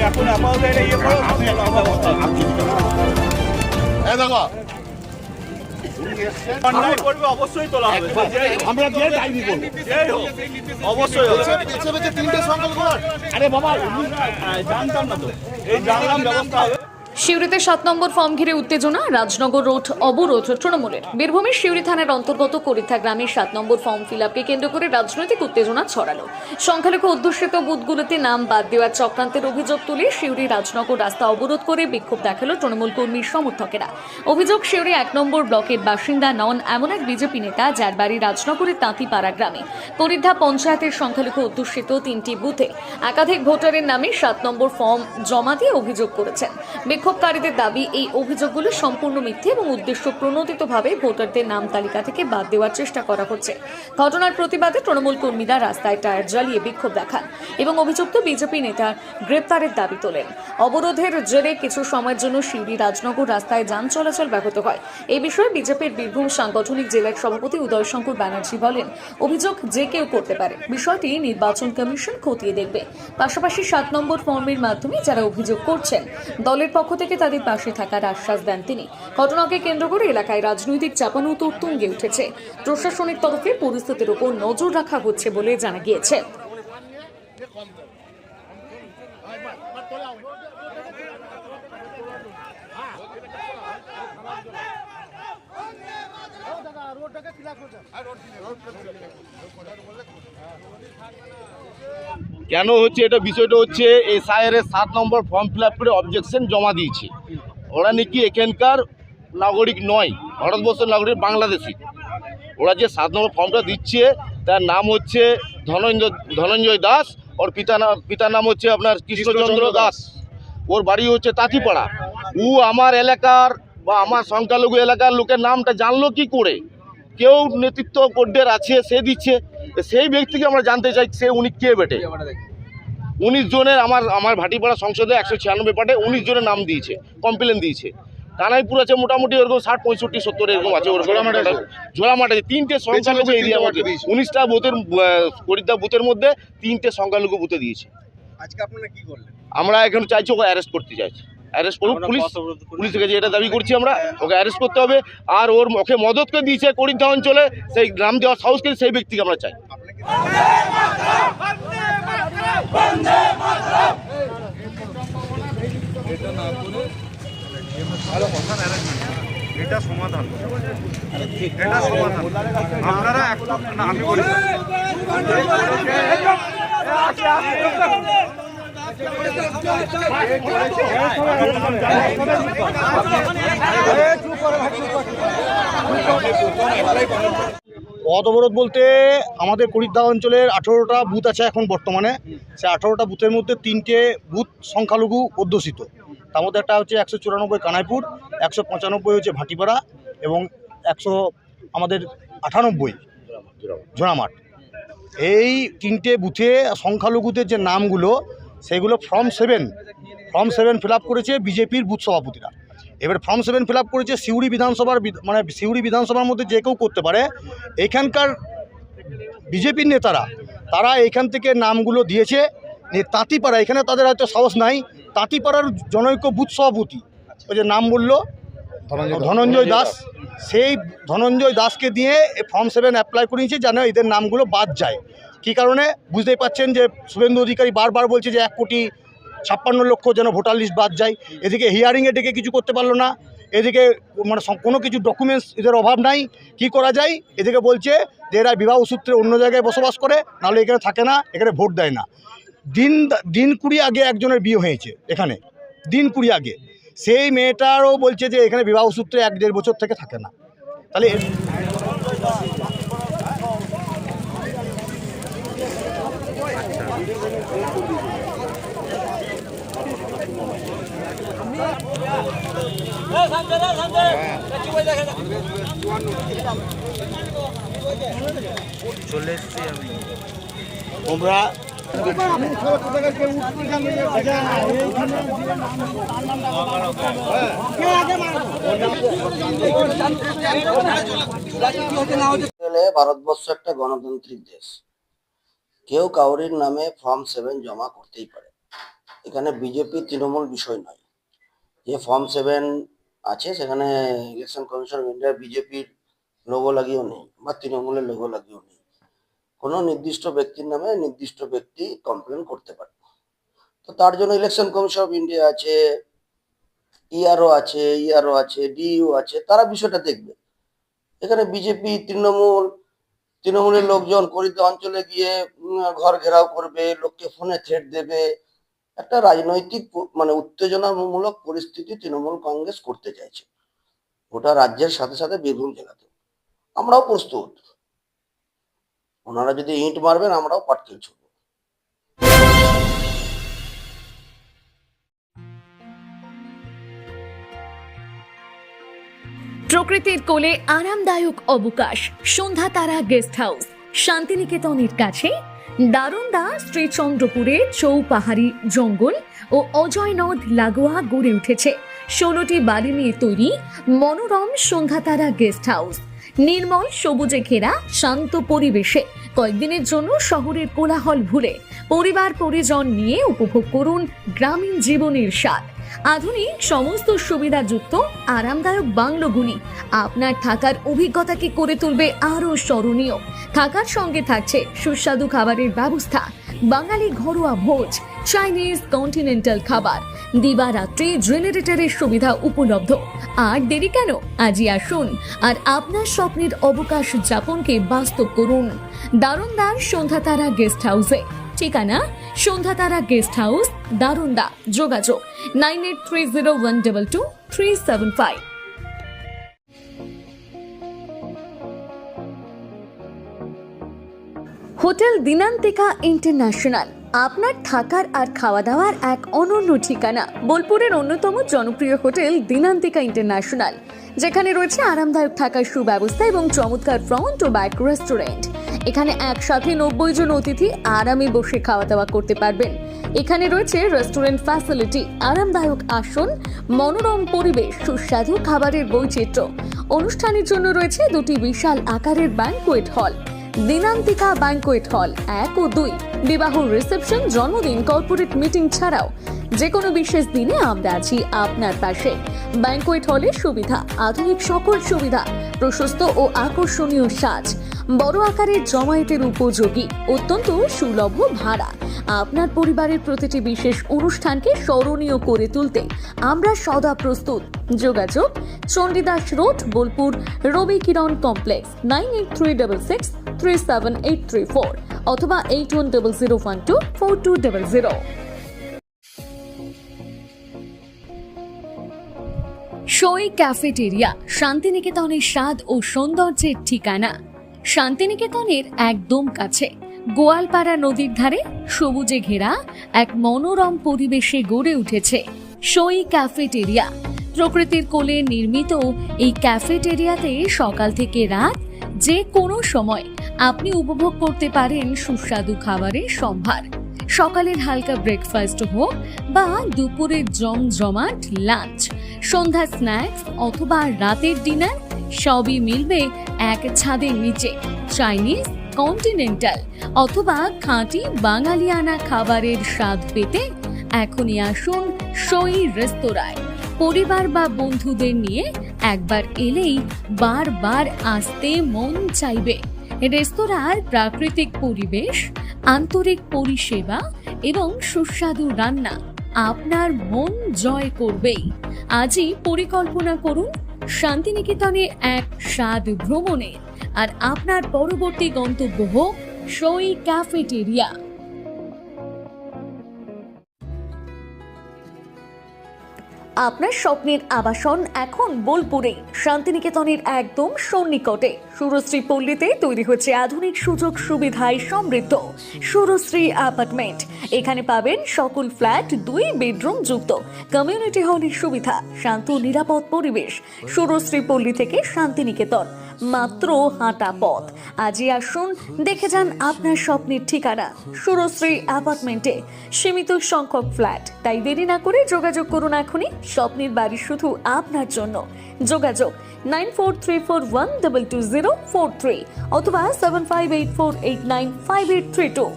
এখন আপাতত এটা ইয়ে করো, দেখো অন্যায় করবে অবশ্যই তোলা হবে, আমরা যে ডাইনি করবো যেই হোক অবশ্যই হবে। তিনটে সংকল্প আরে বাবা জানতাম না তো, এই জানলাম ব্যবস্থা হবে। সিউড়িতে 7 নম্বর ফর্ম ঘিরে উত্তেজনা, রাজনগর রোড অবরোধ তৃণমূলের। বীরভূমের সিউড়ি থানার অন্তর্গত করিথা গ্রামের 7 নম্বর ফর্ম ফিল-আপকে কেন্দ্র করে রাজনৈতিক উত্তেজনা ছড়ালো। সংখ্যালঘু অধ্যুষিত বুথগুলোতে নাম বাদ দেওয়ার চক্রান্তের অভিযোগ তুলে সিউড়ি রাজনগর রাস্তা অবরোধ করে বিক্ষোভ দেখালো তৃণমূল কর্মীর সমর্থকেরা। অভিযোগ, সিউড়ি 1 নম্বর ব্লকের বাসিন্দা নন এমন এক বিজেপি নেতা, যার বাড়ি রাজনগরের তাঁতিপাড়া গ্রামে। করিথা পঞ্চায়েতের সংখ্যালঘু অধ্যুষিত 3টি বুথে একাধিক ভোটারের নামে 7 নম্বর ফর্ম জমা দিয়ে অভিযোগ করেছেন। বিক্ষোভকারীদের দাবি, এই অভিযোগগুলো সম্পূর্ণ মিথ্যে এবং উদ্দেশ্য প্রণোদিতভাবে ভোটারদের নাম তালিকা থেকে বাদ দেওয়ার চেষ্টা করা হচ্ছে। ঘটনার প্রতিবাদে তৃণমূল কর্মীরা রাস্তায় টায়ার জ্বালিয়ে বিক্ষোভ দেখান এবং অভিযুক্ত বিজেপি নেতার গ্রেপ্তারের দাবি তোলেন। অবরোধের জেরে কিছু সময়ের জন্য সিউড়ি রাজনগর রাস্তায় যান চলাচল ব্যাহত হয়। এই বিষয়ে বিজেপির বীরভূম সাংগঠনিক জেলার সভাপতি উদয় শঙ্কর ব্যানার্জি বলেন, অভিযোগ যে কেউ করতে পারে, বিষয়টি নির্বাচন কমিশন খতিয়ে দেখবে। পাশাপাশি 7 নম্বর ফর্মের মাধ্যমে যারা অভিযোগ করছেন, দলের পক্ষ থেকে তাদের পাশে থাকার আশ্বাস দেন তিনি। ঘটনাকে কেন্দ্র করে এলাকায় রাজনৈতিক চাপানোতর তুঙ্গে উঠেছে। প্রশাসনিক তরফে পরিস্থিতির উপর নজর রাখা হচ্ছে বলে জানা গিয়েছে। কেন হচ্ছে এটা, বিষয়টা হচ্ছে এসআইআর 7 নম্বর ফর্ম ফিল আপ করে অবজেকশন জমা দিয়েছে। ওরা নাকি এখানকার নাগরিক নয়, ভারতবর্ষের নাগরিক, বাংলাদেশি। ওরা যে 7 নম্বর ফর্মটা দিচ্ছে তার নাম হচ্ছে ধনঞ্জয় দাস, ওর পিতার নাম হচ্ছে আপনার কৃষ্ণচন্দ্র দাস। ওর বাড়ি হচ্ছে তাঁতিপাড়া। ও আমার এলাকার বা আমার সংখ্যালঘু এলাকার লোকের নামটা জানলো কি করে? কেউ নেতৃত্ব কোডের আছে, সে দিচ্ছে। সেই ব্যক্তিকে আমরা জানতে চাই উনি কে বেটে। 19 জনের আমার ভাটিপাড়া সংসদে 196 পাটে 19 জনের নাম দিয়েছে, কমপ্লেন দিয়েছে। কানাইপুর আছে মোটামুটি ওরকম 60, 65, 70 এরকম আছে। ঝোলামাঠে 3টে সংখ্যালঘু এরিয়ার মধ্যে 19টা বুথের করিদ্দা বুথের মধ্যে 3টে সংখ্যালঘু বুথে দিয়েছে। আজকে আপনারা কি করলেন? আমরা এখানে চাইছি ওকে অ্যারেস্ট করতে চাইছি। অ্যারেস্ট করুক পুলিশের কাছে, এটা দাবি করছি আমরা। ওকে অ্যারেস্ট করতে হবে। আর ওকে মদতকে দিয়েছে করিদ্দা অঞ্চলে, সেই গ্রাম দেওয়ার সাহসকে সেই ব্যক্তিকে আমরা চাই। এটা সমাধান, এটা সমাধান। আপনারা আমি বলি পথ অবরোধ বলতে আমাদের করিদ্দা অঞ্চলের 18টা বুথ আছে এখন বর্তমানে। সে 18টা বুথের মধ্যে 3টে বুথ সংখ্যালঘু অধ্যুষিত। তার মধ্যে একটা হচ্ছে 194 কানাইপুর, 195 হচ্ছে ভাটিপাড়া এবং 98 ঝোড়ামাঠ। এই 3টে বুথে সংখ্যালঘুদের যে নামগুলো, সেগুলো ফর্ম 7 ফিল আপ করেছে বিজেপির বুথ সভাপতিরা। এবার ফর্ম 7 ফিল আপ করেছে সিউড়ি বিধানসভার, মানে সিউড়ি বিধানসভার মধ্যে যে কেউ করতে পারে। এখানকার বিজেপির নেতারা তারা এখান থেকে নামগুলো দিয়েছে। তাঁতিপাড়া, এখানে তাদের হয়তো সাহস নাই, তাঁতিপাড়ার জনৈক বুথ সভাপতি, ওই যে নাম বললো ধনঞ্জয় দাস, সেই ধনঞ্জয় দাসকে দিয়ে ফর্ম 7 অ্যাপ্লাই করিয়েছে যেন এদের নামগুলো বাদ যায়। কী কারণে বুঝতেই পাচ্ছেন যে শুভেন্দু অধিকারী বারবার বলছে যে 1,56,00,000 যেন ভোটার লিস্ট বাদ যায়। এদিকে হিয়ারিংয়ে ডেকে কিছু করতে পারলো না, এদিকে মানে কোনো কিছু ডকুমেন্টস এদের অভাব নাই। কি করা যায়? এদিকে বলছে যে এরা বিবাহ সূত্রে অন্য জায়গায় বসবাস করে, নাহলে এখানে থাকে না, এখানে ভোট দেয় না। দিন 20 আগে একজনের বিয়ে হয়েছে এখানে, দিন 20 আগে। সেই মেয়েটারও বলছে যে এখানে বিবাহ সূত্রে 1-1.5 বছর থেকে থাকে না। তাহলে চলে এসছি আমি। তোমরা ভারতবর্ষ একটা গণতান্ত্রিক দেশ, কেউ কাউরির নামে ফর্ম 7 জমা করতেই পারে। এখানে বিজেপি তৃণমূল বিষয় নয়। যে ফর্ম 7 আছে সেখানে ইলেকশন কমিশন অফ ইন্ডিয়ার বিজেপির লোগো লাগিয়েও নেই বা তৃণমূলের লোগো লাগিয়েও নেই। কোনো নির্দিষ্ট ব্যক্তির নামে নির্দিষ্ট ব্যক্তি কমপ্লেন করতে পারে। তো তার জন্য ইলেকশন কমিশন অফ ইন্ডিয়া আছে, ইআরও আছে, ডিইউ আছে, তারা বিষয়টা দেখবে। এখানে বিজেপি তৃণমূলের লোকজন করিতে অঞ্চলে গিয়ে ঘর ঘেরাও করবে, লোককে ফোনে থ্রেট দেবে, একটা রাজনৈতিক মানে উত্তেজনামূলক পরিস্থিতি তৃণমূল কংগ্রেস করতে চাইছে গোটা রাজ্যের সাথে সাথে বীরভূম জেলাতে। আমরাও প্রস্তুত, ওনারা যদি ইঁট মারবেন আমরাও পাটকেল ছুড়ব। প্রকৃতির কোলে আরামদায়ক অবকাশ, সন্ধ্যা তারা গেস্ট হাউস শান্তিনিকেতনের কাছে দারুণদা শ্রীচন্দ্রপুরে চৌপাহাড়ি জঙ্গল ও অজয় নদ লাগোয়া গড়ে উঠেছে 16টি বাড়ি নিয়ে তৈরি মনোরম সন্ধ্যা তারা গেস্ট হাউস। নির্মল সবুজে ঘেরা শান্ত পরিবেশে কয়েকদিনের জন্য শহরের কোলাহল ভুলে পরিবার পরিজন নিয়ে উপভোগ করুন গ্রামীণ জীবনের স্বাদ। আধুনিক সমস্ত সুবিধাযুক্ত আরামদায়ক বাংলোগুলি আপনার থাকার অভিজ্ঞতাকে করে তুলবে আরও স্মরণীয়। থাকার সঙ্গে থাকছে সুস্বাদু খাবারের ব্যবস্থা, বাঙালি ঘরোয়া ভোজ, চাইনিজ, কন্টিনেন্টাল খাবার, দিবারাত্রি জেনারেটরের সুবিধা উপলব্ধ। আর দেরি কেন, আজই আসুন আর আপনার স্বপ্নের অবকাশ যাপনকে বাস্তব করুন দারুণদার সন্ধ্যা তারা গেস্ট হাউসে। ঠিকানা সন্ধ্যা তারা গেস্ট হাউস, দারুণদা। যোগাযোগ 9830122375। হোটেল দিনান্তিকা ইন্টারন্যাশনাল আপনার থাকার আর খাওয়া দাওয়ার এক অনন্য ঠিকানা। বোলপুরের অন্যতম জনপ্রিয় হোটেল দিনান্তিকা ইন্টারন্যাশনাল, যেখানে রয়েছে আরামদায়ক থাকার সুব্যবস্থা এবং চমৎকার ফ্রন্ট ও ব্যাক রেস্টুরেন্ট। এখানে একসাথে 90 জন অতিথি আরামে বসে খাওয়া দাওয়া করতে পারবেন। এখানে রয়েছে রেস্টুরেন্ট ফ্যাসিলিটি, আরামদায়ক আসন, মনোরম পরিবেশ, সুস্বাদু খাবারের বৈচিত্র্য। অনুষ্ঠানের জন্য রয়েছে 2টি বিশাল আকারের banquet hall, Dinantika banquet hall 1 ও 2। বিবাহ, রিসেপশন, জন্মদিন, কর্পোরেট মিটিং ছাড়াও যে কোনো বিশেষ দিনে আমরা আছি আপনার পাশে। ব্যাংকোয়েট হলের সুবিধা, আধুনিক সকল সুবিধা, প্রশস্ত ও আকর্ষণীয় সাজ, বড় আকারের জমায়েতের উপযোগী, অত্যন্ত সুলভ ভাড়া। আপনার পরিবারের প্রতিটি বিশেষ অনুষ্ঠানকে স্মরণীয় করে তুলতে আমরা সদা প্রস্তুত। যোগাযোগ চণ্ডীদাস রোড, বোলপুর, রবি কিরণ কমপ্লেক্স, 9836637834 অথবা 8100124200। সই ক্যাফেটেরিয়া শান্তিনিকেতনের স্বাদ ও সৌন্দর্যের ঠিকানা। শান্তিনিকেতনের একদম কাছে গোয়ালপাড়া নদীর ধারে সবুজে ঘেরা এক মনোরম পরিবেশে গড়ে উঠেছে সই ক্যাফেটেরিয়া। প্রকৃতির কোলে নির্মিত এই ক্যাফেটেরিয়াতে সকাল থেকে রাত যে কোনো সময় আপনি উপভোগ করতে পারেন সুস্বাদু খাবারের সম্ভার। সকালের হালকা ব্রেকফাস্ট হোক বা দুপুরের জমজমাট লাঞ্চ, সন্ধ্যা স্ন্যাক্স অথবা রাতের ডিনার, সবই মিলবে এক ছাদের নিচে। চাইনিজ, কন্টিনেন্টাল অথবা খাঁটি বাঙালিয়ানা খাবারের স্বাদ পেতে এখনই আসুন সই রেস্তোরাঁয়। পরিবার বা বন্ধুদের নিয়ে একবার এলেই বারবার আসতে মন চাইবে। রেস্তোরাঁর প্রাকৃতিক পরিবেশ, আন্তরিক পরিষেবা এবং সুস্বাদু রান্না আপনার মন জয় করবেই। আজই পরিকল্পনা করুন শান্তিনিকেতনে এক স্বাদ ভ্রমণের, আর আপনার পরবর্তী গন্তব্য হোক সই ক্যাফেটেরিয়া। আপনার স্বপ্নের আবাসন এখন বোলপুরে, শান্তিনিকেতনের একদম সন্নিকটে সুরশ্রী পল্লীতে তৈরি হচ্ছে আধুনিক সুযোগ সুবিধায় সমৃদ্ধ সুরশ্রী অ্যাপার্টমেন্ট। এখানে পাবেন সকল ফ্ল্যাট 2 বেডরুম যুক্ত, কমিউনিটি হলের সুবিধা, শান্ত নিরাপদ পরিবেশ। সুরশ্রী পল্লী থেকে শান্তিনিকেতন মাত্র হাঁটা পথ। আজই আসুন, দেখে যান আপনার স্বপ্নের ঠিকানা সুরশ্রী অ্যাপার্টমেন্টে। সীমিত সংখ্যক ফ্ল্যাট, তাই দেরি না করে যোগাযোগ করুন এখনই। স্বপ্নের বাড়ি শুধু আপনার জন্য। যোগাযোগ 9434122043 অথবা 7584895832।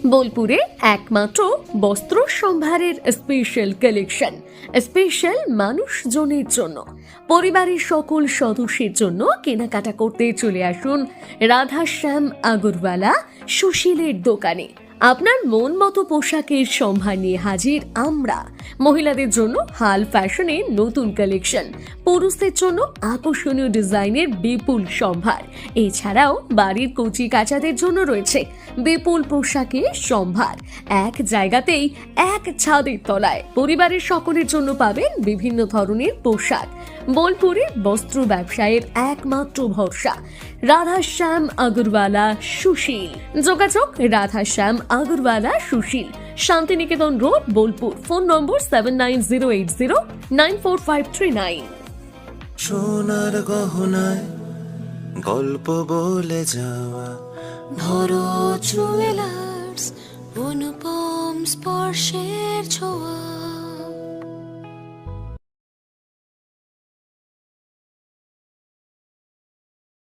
বোলপুরে একমাত্র বস্ত্র সম্ভারের স্পেশাল কালেকশন, স্পেশাল মানুষজনের জন্য, পরিবারের সকল সদস্যের জন্য কেনাকাটা করতে চলে আসুন রাধাশ্যাম আগরওয়ালা সুশীলের দোকানে। আপনার মন মতো পোশাকের সম্ভার নিয়ে হাজির আমরা। মহিলাদের জন্য হাল ফ্যাশনের নতুন কালেকশন, পুরুষদের জন্য আকর্ষণীয় ডিজাইনের বিপুল সম্ভার, এছাড়াও বাড়ির কচি কাচাদের জন্য রয়েছে বিপুল পোশাকের সম্ভার। এক জায়গাতেই এক ছাদের তলায় পরিবারের সকলের জন্য পাবেন বিভিন্ন ধরনের পোশাক। বোলপুরের বস্ত্র ব্যবসায়ের একমাত্র ভরসা রাধাশ্যাম আগরওয়ালা সুশীল। যোগাযোগ Radhashyam Agarwala Sushil, Santiniketan road, Bolpur. Phone number 7908094539। সোনার গহনায় গল্প বলে যাওয়া ধরো জুয়েলার্স, অনুপম স্পর্শের ছোঁয়া।